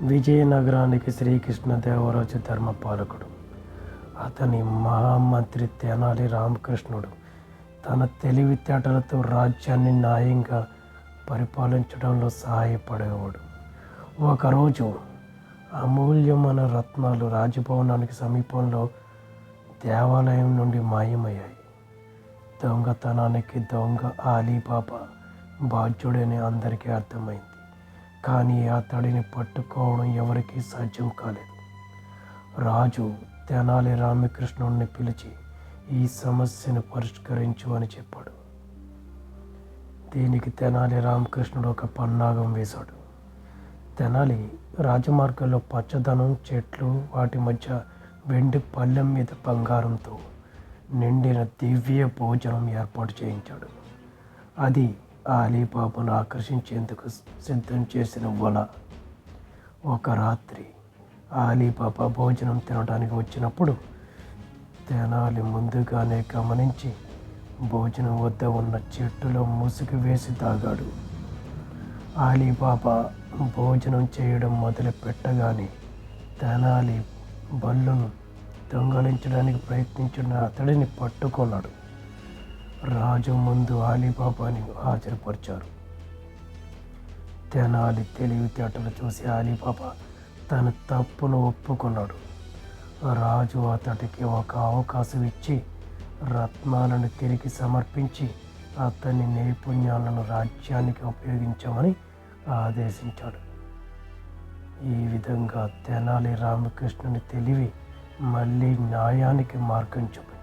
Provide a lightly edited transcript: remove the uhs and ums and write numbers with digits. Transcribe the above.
విజయనగరానికి శ్రీకృష్ణదేవరాజు ధర్మపాలకుడు. అతని మహామంత్రి తెనాలి రామకృష్ణుడు తన తెలివితేటలతో రాజ్యాన్ని న్యాయంగా పరిపాలించడంలో సహాయపడేవాడు. ఒకరోజు అమూల్యమైన రత్నాలు రాజభవనానికి సమీపంలో దేవాలయం నుండి మాయమయ్యాయి. దొంగతనానికి దొంగ అలీబాబా బాధ్యుడని అందరికీ అర్థమైంది. కానీ అతడిని పట్టుకోవడం ఎవరికీ సాధ్యం కాలేదు. రాజు తెనాలి రామకృష్ణుడిని పిలిచి ఈ సమస్యను పరిష్కరించు అని చెప్పాడు. దీనికి తెనాలి రామకృష్ణుడు ఒక పన్నాగం వేశాడు. తెనాలి రాజమార్గంలో పచ్చదనం, చెట్లు, వాటి మధ్య వెండి పళ్ళెం మీద బంగారంతో నిండిన దివ్య భోజనం ఏర్పాటు చేయించాడు. అది అలీబాబాను ఆకర్షించేందుకు సిద్ధం చేసిన వల. ఒక రాత్రి అలీబాబా భోజనం తినడానికి వచ్చినప్పుడు తెనాలి ముందుగానే గమనించి భోజనం వద్ద ఉన్న చెట్టులో ముసుగు వేసి తాగాడు. అలీబాబా భోజనం చేయడం మొదలు పెట్టగానే తెనాలి బల్లును దొంగలించడానికి ప్రయత్నించిన అతడిని పట్టుకున్నాడు. రాజు ముందు అలీబాబాని హాజరుపరిచారు. తెనాలి తెలివితేటలు చూసి అలీబాబా తన తప్పును ఒప్పుకున్నాడు. రాజు అతడికి ఒక అవకాశం ఇచ్చి రత్నాలను తిరిగి సమర్పించి అతని నైపుణ్యాలను రాజ్యానికి ఉపయోగించమని ఆదేశించాడు. ఈ విధంగా తెనాలి రామకృష్ణుని తెలివి మళ్ళీ న్యాయానికి మార్గం చూపింది.